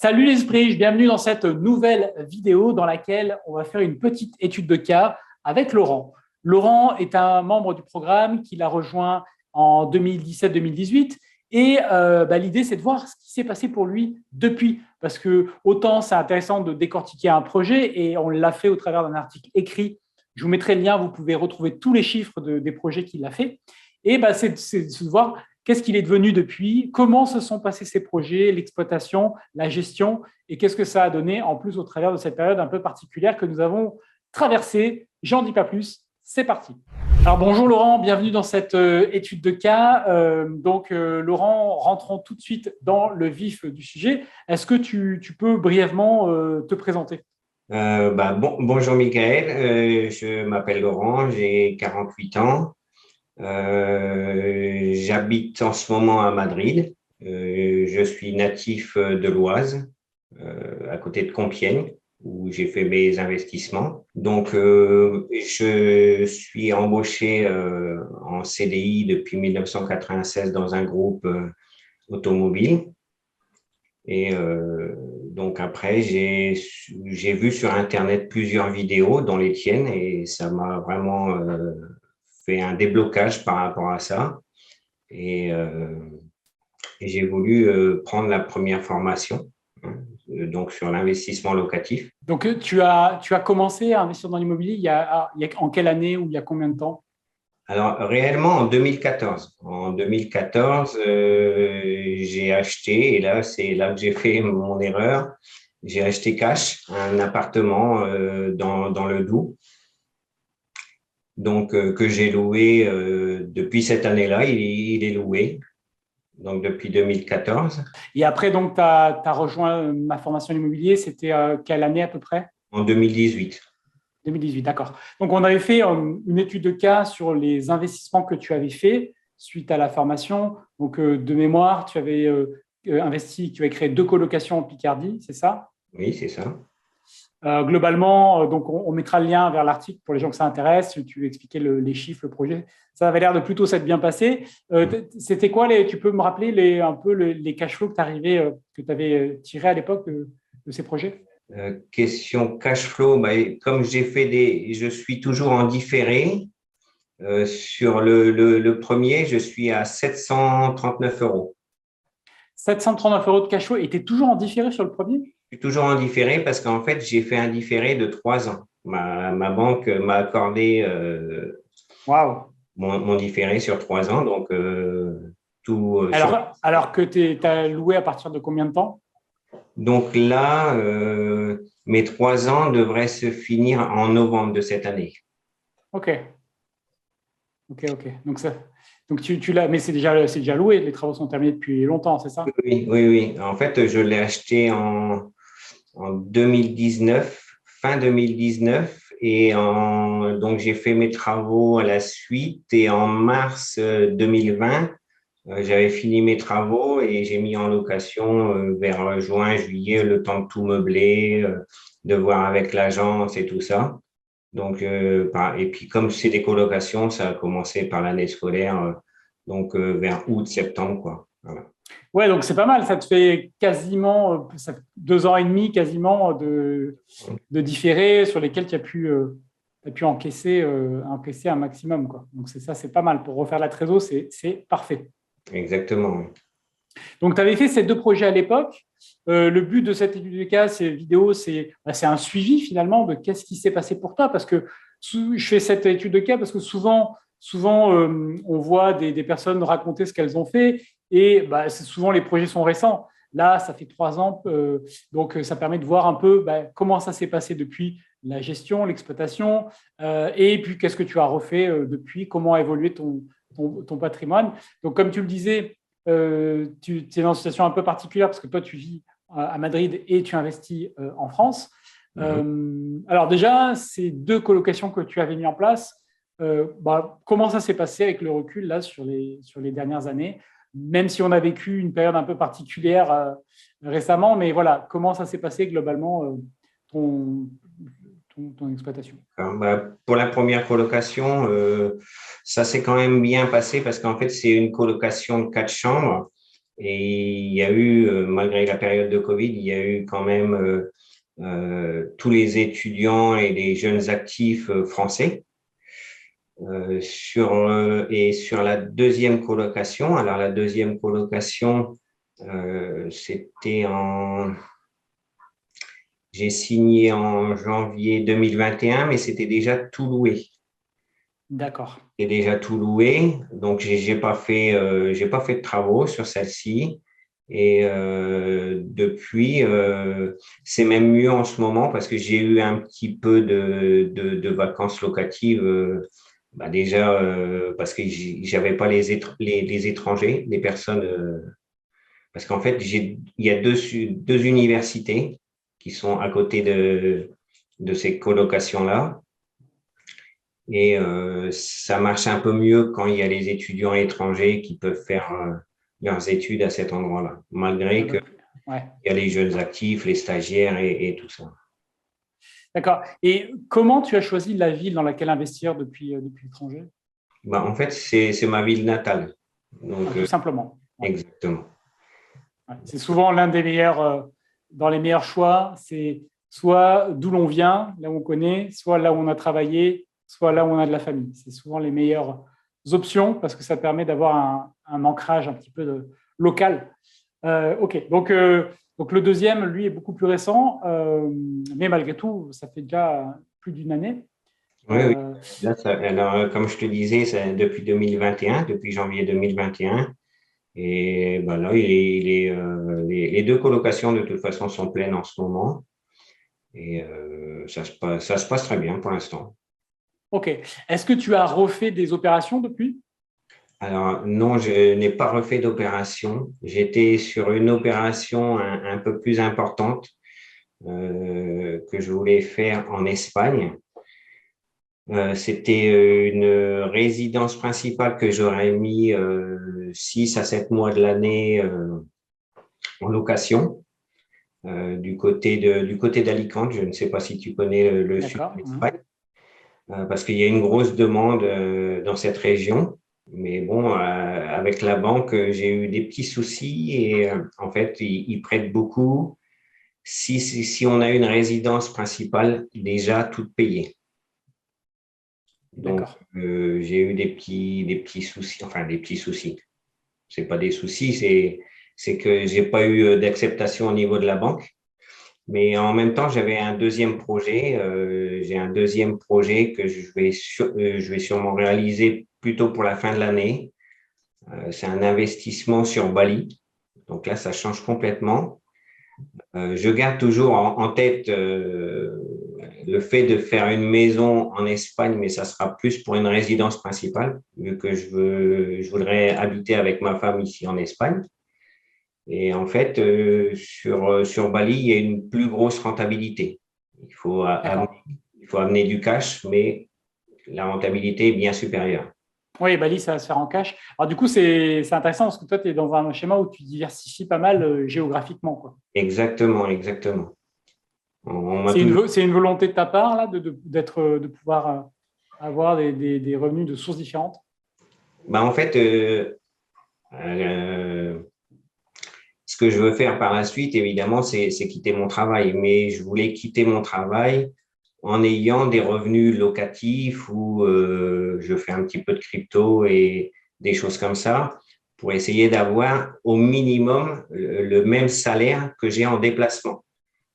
Salut les esprits, bienvenue dans cette nouvelle vidéo dans laquelle on va faire une petite étude de cas avec Laurent. Laurent est un membre du programme qui l'a rejoint en 2017-2018 et l'idée c'est de voir ce qui s'est passé pour lui depuis, parce que autant c'est intéressant de décortiquer un projet et on l'a fait au travers d'un article écrit. Je vous mettrai le lien, vous pouvez retrouver tous les chiffres des projets qu'il a fait. Et c'est de voir qu'est-ce qu'il est devenu depuis, comment se sont passés ces projets, l'exploitation, la gestion, et qu'est-ce que ça a donné en plus au travers de cette période un peu particulière que nous avons traversée. J'en dis pas plus, c'est parti. Alors bonjour Laurent, bienvenue dans cette étude de cas. Laurent, rentrons tout de suite dans le vif du sujet. Est-ce que tu peux brièvement te présenter? Bonjour Michael, je m'appelle Laurent, j'ai 48 ans. J'habite en ce moment à Madrid. Je suis natif de l'Oise, à côté de Compiègne, où j'ai fait mes investissements. Donc, je suis embauché en CDI depuis 1996 dans un groupe automobile. Et donc après, j'ai vu sur Internet plusieurs vidéos, dont les tiennes, et ça m'a vraiment fait un déblocage par rapport à ça. Et, j'ai voulu prendre la première formation, hein, donc sur l'investissement locatif. Donc tu as commencé à investir dans l'immobilier en quelle année ou il y a combien de temps? Alors, réellement, en 2014. En 2014, j'ai acheté, et là, c'est là que j'ai fait mon erreur. J'ai acheté cash un appartement dans le Doubs, donc que j'ai loué depuis cette année-là. Il est loué, donc depuis 2014. Et après, donc, tu as rejoint ma formation immobilier, c'était quelle année à peu près? En 2018. 2018, d'accord. Donc, on avait fait une étude de cas sur les investissements que tu avais fait suite à la formation. Donc, de mémoire, tu avais investi, tu avais créé 2 colocations en Picardie, c'est ça? Oui, c'est ça. Globalement, donc on mettra le lien vers l'article pour les gens que ça intéresse. Tu expliquais les chiffres, le projet. Ça avait l'air de plutôt s'être bien passé. C'était quoi tu peux me rappeler un peu les cash flows que tu avais tirés à l'époque de ces projets? Question cash flow, comme je suis toujours en différé. Sur le premier, je suis à 739 euros. 739 euros de cash flow. Et tu es toujours en différé sur le premier? Je suis toujours en différé parce qu'en fait, j'ai fait un différé de 3 ans. Ma banque m'a accordé Waouh! mon différé sur 3 ans. Donc, tout Alors que tu as loué à partir de combien de temps? Donc là, mes 3 ans devraient se finir en novembre de cette année. Ok. Donc tu l'as, mais c'est déjà loué. Les travaux sont terminés depuis longtemps, c'est ça? Oui, oui, oui. En fait, je l'ai acheté en 2019, fin 2019, et donc j'ai fait mes travaux à la suite. Et en mars 2020, j'avais fini mes travaux et j'ai mis en location vers juin, juillet, le temps de tout meubler, de voir avec l'agence et tout ça. Donc, et puis comme c'est des colocations, ça a commencé par l'année scolaire, donc vers août, septembre, quoi. Voilà. Ouais, donc c'est pas mal. Ça te fait quasiment 2 ans et demi quasiment de différés sur lesquels t'as pu encaisser un maximum, quoi. Donc c'est pas mal. Pour refaire la trésor, c'est parfait. Exactement. Donc tu avais fait ces 2 projets à l'époque. Le but de cette étude de cas, ces vidéos, c'est un suivi finalement de qu'est-ce qui s'est passé pour toi. Parce que je fais cette étude de cas parce que souvent on voit des personnes raconter ce qu'elles ont fait et souvent les projets sont récents. Là, ça fait 3 ans, donc ça permet de voir un peu comment ça s'est passé depuis la gestion, l'exploitation, et puis qu'est-ce que tu as refait depuis, comment a évolué ton patrimoine. Donc, comme tu le disais, tu es dans une situation un peu particulière parce que toi, tu vis à Madrid et tu investis en France. Alors déjà, ces 2 colocations que tu avais mis en place, comment ça s'est passé avec le recul là sur les dernières années, même si on a vécu une période un peu particulière récemment, mais voilà, comment ça s'est passé globalement ton, ton exploitation? Alors, pour la première colocation, ça s'est quand même bien passé parce qu'en fait, c'est une colocation de 4 chambres. Et il y a eu, malgré la période de Covid, il y a eu quand même tous les étudiants et les jeunes actifs français. Et sur la deuxième colocation, alors la deuxième colocation, c'était j'ai signé en janvier 2021, mais c'était déjà tout loué. D'accord. C'était déjà tout loué, donc j'ai pas fait de travaux sur celle-ci. Et depuis, c'est même mieux en ce moment parce que j'ai eu un petit peu de vacances locatives. Déjà, parce que j'avais pas les étrangers, les personnes. Parce qu'en fait, il y a deux universités qui sont à côté de ces colocations-là. Et ça marche un peu mieux quand il y a les étudiants étrangers qui peuvent faire leurs études à cet endroit-là, malgré qu'il Ouais. y a les jeunes actifs, les stagiaires et tout ça. D'accord. Et comment tu as choisi la ville dans laquelle investir depuis l'étranger? En fait, c'est ma ville natale. Donc, Tout simplement. Ouais. exactement. Ouais. C'est souvent l'un des meilleurs, dans les meilleurs choix, c'est soit d'où l'on vient, là où on connaît, soit là où on a travaillé, soit là où on a de la famille. C'est souvent les meilleures options parce que ça permet d'avoir un ancrage un petit peu local. OK. Donc le deuxième, lui, est beaucoup plus récent, mais malgré tout, ça fait déjà plus d'une année. Oui, oui. Là, alors, comme je te disais, c'est depuis 2021, depuis janvier 2021. Et ben là, les deux colocations, de toute façon, sont pleines en ce moment. Et ça se passe très bien pour l'instant. OK. Est-ce que tu as refait des opérations depuis? Alors, non, je n'ai pas refait d'opération. J'étais sur une opération un peu plus importante que je voulais faire en Espagne. C'était une résidence principale que j'aurais mis 6 à 7 mois de l'année en location du côté d'Alicante. Je ne sais pas si tu connais le sud D'accord. de l'Espagne, parce qu'il y a une grosse demande dans cette région. Mais bon, avec la banque, j'ai eu des petits soucis et en fait, ils prêtent beaucoup. Si on a une résidence principale, déjà toute payée. Donc, D'accord. j'ai eu des petits soucis, enfin des petits soucis. C'est pas des soucis, c'est que j'ai pas eu d'acceptation au niveau de la banque. Mais en même temps, j'avais un deuxième projet. J'ai un deuxième projet que je vais sûrement réaliser plutôt pour la fin de l'année. C'est un investissement sur Bali. Donc là, ça change complètement. Je garde toujours en tête le fait de faire une maison en Espagne, mais ça sera plus pour une résidence principale, vu que je voudrais habiter avec ma femme ici en Espagne. Et en fait, sur Bali, il y a une plus grosse rentabilité. Il faut D'accord. il faut amener du cash, mais la rentabilité est bien supérieure. Oui, Bali, ça va se faire en cash. Alors, du coup, c'est intéressant parce que toi, tu es dans un schéma où tu diversifies pas mal géographiquement, quoi. Exactement, exactement. On m'a C'est toujours une volonté de ta part, là, de pouvoir avoir des revenus de sources différentes? En fait, euh, ce que je veux faire par la suite, évidemment, c'est quitter mon travail. Mais je voulais quitter mon travail en ayant des revenus locatifs où je fais un petit peu de crypto et des choses comme ça pour essayer d'avoir au minimum le même salaire que j'ai en déplacement.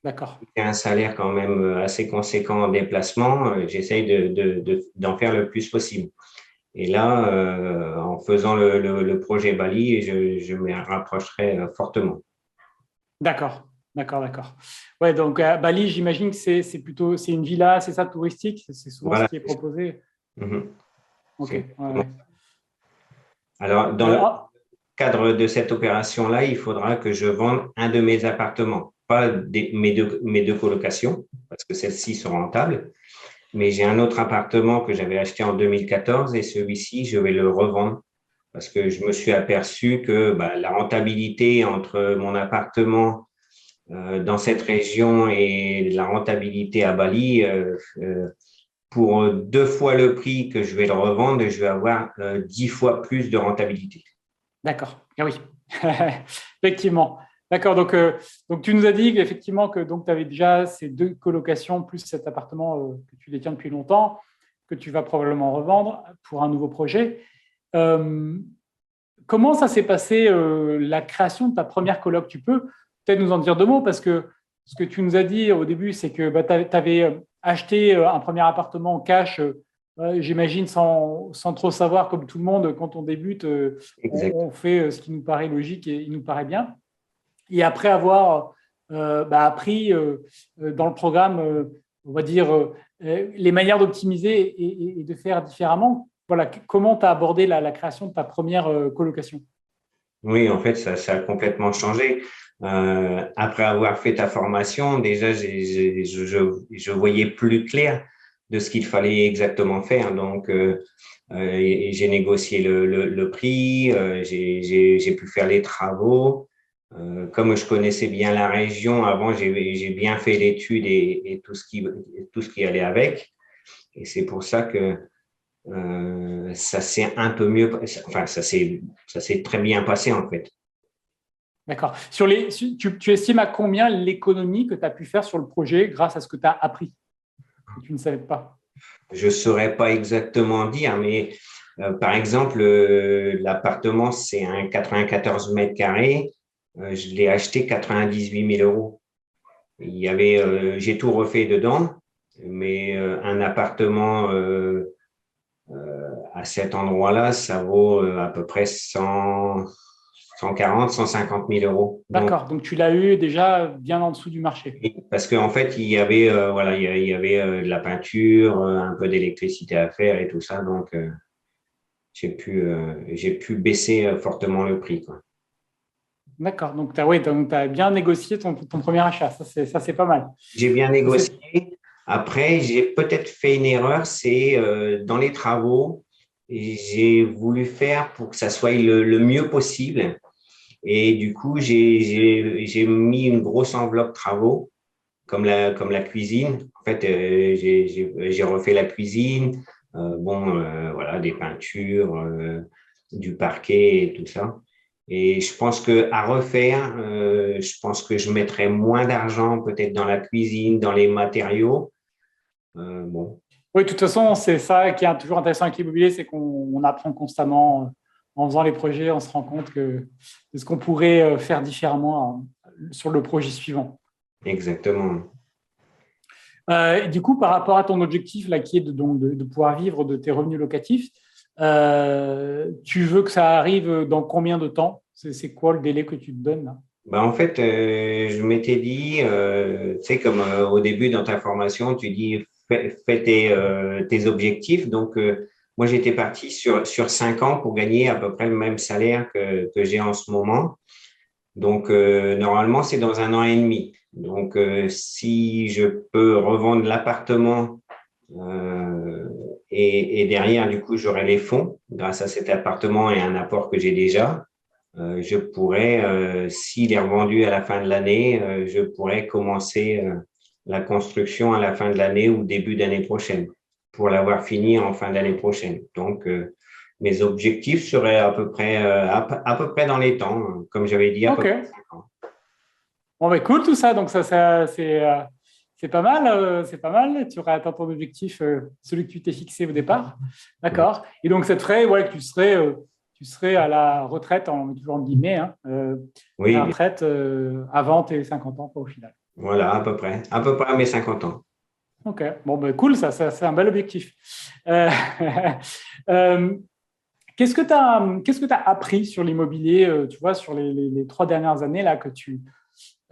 D'accord. J'ai un salaire quand même assez conséquent en déplacement. J'essaye d'en faire le plus possible. Et là, en faisant le projet Bali, je me rapprocherai fortement. D'accord. D'accord, d'accord. Ouais, donc à Bali, j'imagine que c'est une villa, c'est ça, touristique? C'est souvent ce Voilà. qui est proposé. Mhm. OK. C'est Ouais, ouais. Alors, dans le Ah, cadre de cette opération-là, il faudra que je vende un de mes appartements, pas mes deux colocations, parce que celles-ci sont rentables, mais j'ai un autre appartement que j'avais acheté en 2014 et celui-ci, je vais le revendre parce que je me suis aperçu que la rentabilité entre mon appartement dans cette région et la rentabilité à Bali, pour 2 fois le prix que je vais le revendre, je vais avoir 10 fois plus de rentabilité. d'accord. Ah oui. Effectivement. D'accord. Donc, tu nous as dit effectivement que tu avais déjà ces 2 colocations plus cet appartement que tu détiens depuis longtemps, que tu vas probablement revendre pour un nouveau projet. Euh, Comment ça s'est passé la création de ta première coloc? Tu peux peut-être nous en dire 2 mots parce que ce que tu nous as dit au début, c'est que tu avais acheté un premier appartement en cash, j'imagine sans trop savoir, comme tout le monde, quand on débute, Exact. on fait ce qui nous paraît logique et il nous paraît bien. Et après avoir appris dans le programme, on va dire, les manières d'optimiser et de faire différemment, voilà, comment tu as abordé la création de ta première colocation? Oui, en fait, ça a complètement changé. Après avoir fait ta formation, déjà, je voyais plus clair de ce qu'il fallait exactement faire. Donc, et j'ai négocié le prix, j'ai pu faire les travaux. Comme je connaissais bien la région, avant, j'ai bien fait l'étude et tout ce qui allait avec. Et c'est pour ça que ça s'est un peu mieux, enfin, ça s'est très bien passé en fait. D'accord. Tu estimes à combien l'économie que tu as pu faire sur le projet grâce à ce que tu as appris, que tu ne savais pas? Je saurais pas exactement dire, mais par exemple, l'appartement, c'est un 94 mètres carrés. Je l'ai acheté 98 000 euros. J'ai tout refait dedans, mais un appartement à cet endroit-là, ça vaut à peu près 140, 150 000 euros. Donc, D'accord. Donc, tu l'as eu déjà bien en dessous du marché. parce qu'en fait, il y avait, voilà, il y avait de la peinture, un peu d'électricité à faire et tout ça. Donc, j'ai pu baisser fortement le prix, quoi. D'accord. Donc, tu as, ouais, bien négocié ton premier achat. Ça, c'est pas mal. J'ai bien Ça, c'est- négocié. Après, j'ai peut-être fait une erreur, c'est dans les travaux, j'ai voulu faire pour que ça soit le mieux possible. Et du coup, j'ai mis une grosse enveloppe travaux, comme la cuisine. En fait, j'ai refait la cuisine, voilà, des peintures, du parquet et tout ça. Et je pense que à refaire, je pense que je mettrais moins d'argent peut-être dans la cuisine, dans les matériaux. Bon, Oui, de toute façon, c'est ça qui est toujours intéressant avec l'immobilier, c'est qu'on apprend constamment en faisant les projets, on se rend compte de ce qu'on pourrait faire différemment sur le projet suivant. exactement. Et du coup, par rapport à ton objectif là, qui est de pouvoir vivre de tes revenus locatifs, tu veux que ça arrive dans combien de temps? C'est quoi le délai que tu te donnes là? Ben, en fait, je m'étais dit, tu sais, comme au début dans ta formation, tu dis fais tes objectifs. Donc, moi, j'étais parti sur 5 ans pour gagner à peu près le même salaire que j'ai en ce moment. Donc, normalement, c'est dans 1 an et demi. Donc, si je peux revendre l'appartement et derrière, du coup, j'aurai les fonds grâce à cet appartement et un apport que j'ai déjà, je pourrais, s'il est revendu à la fin de l'année, je pourrais commencer la construction à la fin de l'année ou début d'année prochaine pour l'avoir fini en fin d'année prochaine. Donc, mes objectifs seraient à peu près dans les temps, comme j'avais dit, à peu Ok. près 5 ans. Bon, bah, cool tout ça. Donc, c'est pas mal. C'est pas mal. Tu aurais atteint ton objectif, celui que tu t'es fixé au départ. D'accord. Et donc, ça te ferait ouais, que tu serais à la retraite, toujours en guillemets, hein, à la Oui, retraite avant tes 50 ans, quoi, au final. voilà, à peu près à mes 50 ans. Ok. Bon, bah, cool, ça c'est un bel objectif. Euh, euh, qu'est-ce que tu as appris sur l'immobilier, tu vois, sur les 3 dernières années là que tu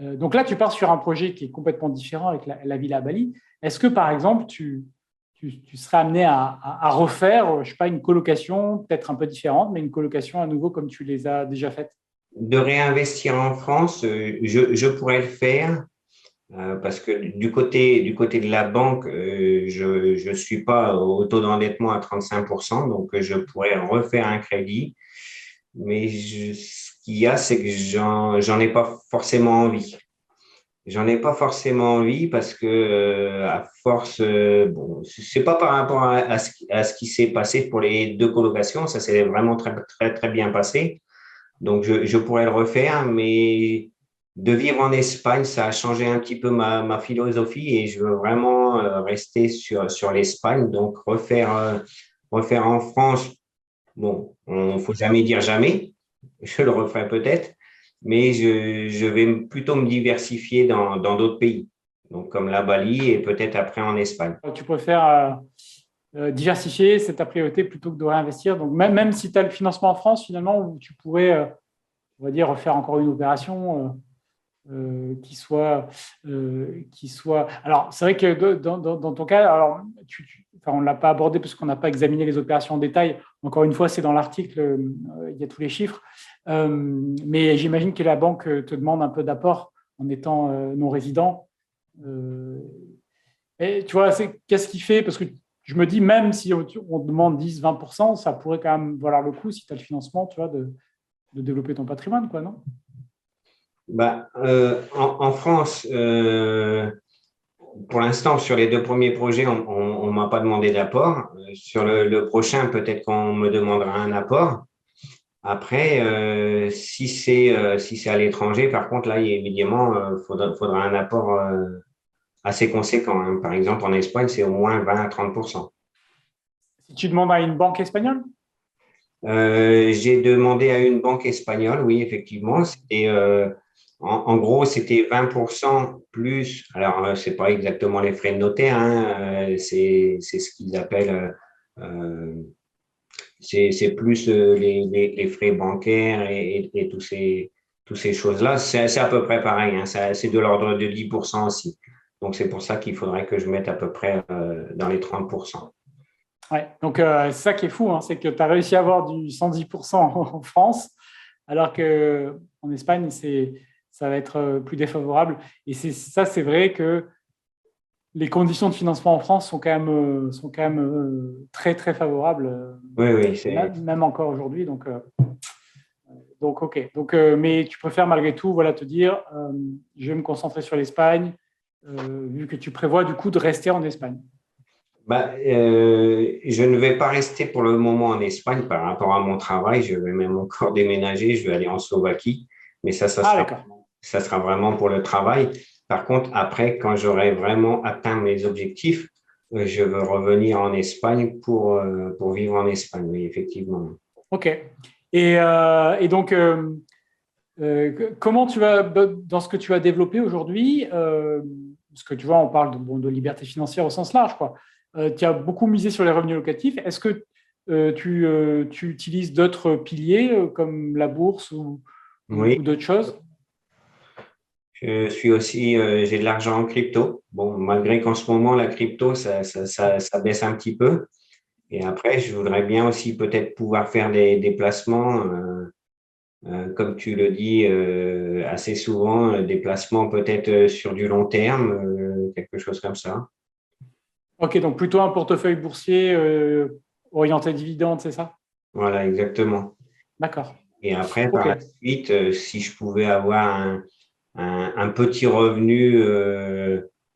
donc là, tu pars sur un projet qui est complètement différent avec la Villa Bali. Est-ce que, par exemple, tu serais amené à refaire, je ne sais pas, une colocation peut-être un peu différente, mais une colocation à nouveau comme tu les as déjà faites? De réinvestir en France, je pourrais le faire. Parce que du côté de la banque, je suis pas au taux d'endettement à 35%, donc je pourrais refaire un crédit. Mais ce qu'il y a, c'est que j'en ai pas forcément envie. J'en ai pas forcément envie parce que à force, bon, c'est pas par rapport à ce qui s'est passé pour les 2 colocations, ça s'est vraiment très très très bien passé. Donc, je pourrais le refaire, mais de vivre en Espagne, ça a changé un petit peu ma philosophie et je veux vraiment rester sur l'Espagne. Donc, refaire en France, bon, on faut jamais dire jamais. Je le referai peut-être, mais je vais plutôt me diversifier dans d'autres pays. Donc, comme la Bali et peut-être après en Espagne. Tu préfères diversifier, c'est ta priorité plutôt que de réinvestir. Donc, même si tu as le financement en France, finalement, où tu pourrais, on va dire, refaire encore une opération qui soit. Alors, c'est vrai que dans ton cas, alors, enfin, on ne l'a pas abordé parce qu'on n'a pas examiné les opérations en détail. Encore une fois, c'est dans l'article, il y a tous les chiffres. Mais j'imagine que la banque te demande un peu d'apport en étant non résident. Et tu vois, qu'est-ce qui fait? Parce que je me dis, même si on demande 10-20%, ça pourrait quand même valoir le coup si tu as le financement, tu vois, de développer ton patrimoine, quoi, non? Bah, en France, pour l'instant, sur les deux premiers projets, on m'a pas demandé d'apport. Sur le prochain, peut-être qu'on me demandera un apport. Après, si c'est à l'étranger, par contre, là, évidemment, faudra un apport assez conséquent, hein. Par exemple, en Espagne, c'est au moins 20 à 30%. Si tu demandes à une banque espagnole? J'ai demandé à une banque espagnole, oui, effectivement. En gros, c'était 20% plus. Alors, c'est pas exactement les frais de notaire, hein, c'est ce qu'ils appellent. euh, c'est plus les frais bancaires et tous ces choses-là. C'est à peu près pareil, hein, c'est de l'ordre de 10% aussi. Donc, c'est pour ça qu'il faudrait que je mette à peu près dans les 30%. Ouais. Donc, c'est ça qui est fou, hein, c'est que tu as réussi à avoir du 110% en France, alors qu'en Espagne, ça va être plus défavorable. Et ça, c'est vrai que les conditions de financement en France sont quand même très, très favorables, Oui, oui, c'est. même encore aujourd'hui. Donc, OK. Donc, mais tu préfères malgré tout voilà, te dire, je vais me concentrer sur l'Espagne, vu que tu prévois du coup de rester en Espagne. Bah, je ne vais pas rester pour le moment en Espagne par rapport à mon travail. Je vais même encore déménager. Je vais aller en Slovaquie. Mais Ah, d'accord. ça sera vraiment pour le travail. Par contre, après, quand j'aurai vraiment atteint mes objectifs, je veux revenir en Espagne pour vivre en Espagne. Oui, effectivement. OK. Et donc, comment tu vas, dans ce que tu as développé aujourd'hui, parce que tu vois, on parle de liberté financière au sens large, quoi. Tu as beaucoup misé sur les revenus locatifs. Est-ce que tu utilises d'autres piliers comme la bourse Oui, ou d'autres choses? je suis aussi, j'ai de l'argent en crypto. Bon, malgré qu'en ce moment, la crypto, ça baisse un petit peu. Et après, je voudrais bien aussi peut-être pouvoir faire des placements. Comme tu le dis assez souvent, des placements peut-être sur du long terme, quelque chose comme ça. OK, donc plutôt un portefeuille boursier orienté dividende, c'est ça? Voilà, exactement. D'accord. Et après, par OK. la suite, si je pouvais avoir un petit revenu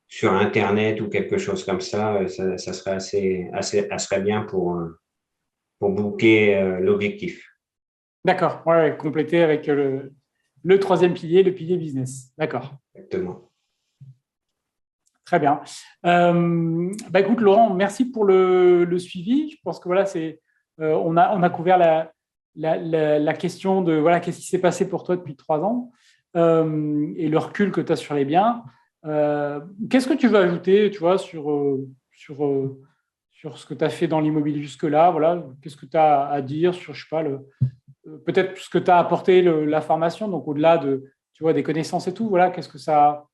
sur Internet ou quelque chose comme ça, ça serait ça serait bien pour boucler l'objectif. D'accord. Ouais, ouais, compléter avec le troisième pilier, le pilier business. D'accord. Exactement. Très bien. Bah écoute, Laurent, merci pour le suivi. Je pense que voilà, on a couvert la question de voilà, qu'est-ce qui s'est passé pour toi depuis 3 ans et le recul que tu as sur les biens. Qu'est-ce que tu veux ajouter, tu vois, sur ce que tu as fait dans l'immobilier jusque-là? Voilà, qu'est-ce que tu as à dire sur, je sais pas, peut-être ce que tu as apporté la formation, donc au-delà tu vois, des connaissances et tout, voilà, qu'est-ce que ça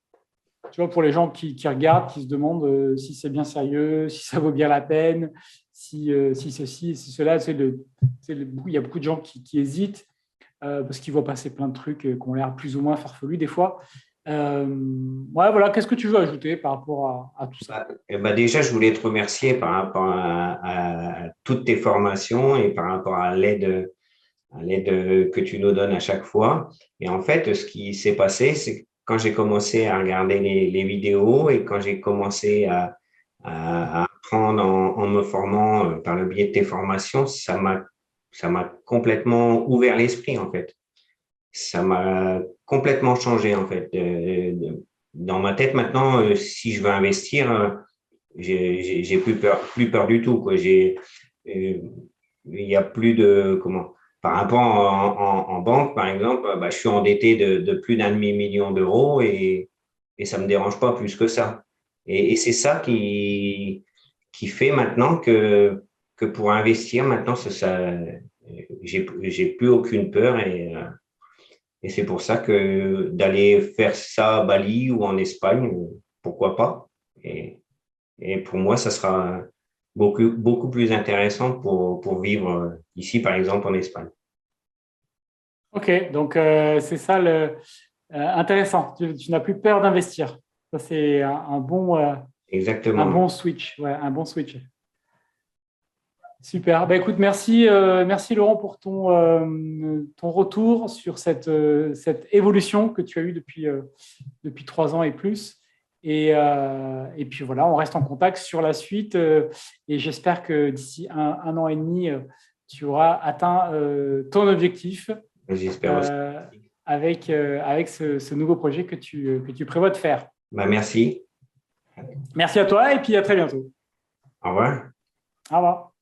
tu vois, pour les gens qui regardent, qui se demandent si c'est bien sérieux, si ça vaut bien la peine, si ceci, si cela. Il y a beaucoup de gens qui hésitent parce qu'ils voient passer plein de trucs qui ont l'air plus ou moins farfelus des fois. Ouais, voilà, qu'est-ce que tu veux ajouter par rapport à tout ça? Déjà, je voulais te remercier par rapport à toutes tes formations et par rapport à l'aide que tu nous donnes à chaque fois. Et en fait, ce qui s'est passé, c'est que quand j'ai commencé à regarder les vidéos et quand j'ai commencé à apprendre en me formant par le biais de tes formations, ça m'a complètement ouvert l'esprit, en fait. ça m'a complètement changé en fait. Dans ma tête maintenant, si je veux investir, j'ai plus peur du tout, quoi. Il y a plus de comment. Par rapport en banque, par exemple, bah, je suis endetté de plus d'un demi-million d'euros et ça me dérange pas plus que ça. Et c'est ça qui fait maintenant que pour investir, maintenant, j'ai plus aucune peur et c'est pour ça que d'aller faire ça à Bali ou en Espagne, pourquoi pas? Et, et pour moi, ça sera beaucoup plus intéressant pour vivre ici, par exemple, en Espagne. Ok, donc c'est ça intéressant. Tu n'as plus peur d'investir. Ça, c'est un Exactement. bon switch. Ouais, un bon switch. Super. Bah, écoute, merci Laurent pour ton retour sur cette évolution que tu as eue depuis 3 ans et plus. Et puis voilà, on reste en contact sur la suite. Et j'espère que d'ici un an et demi, tu auras atteint ton objectif J'espère aussi. euh, avec ce nouveau projet que tu prévois de faire. Bah, merci. Merci à toi et puis à très bientôt. Au revoir. Au revoir.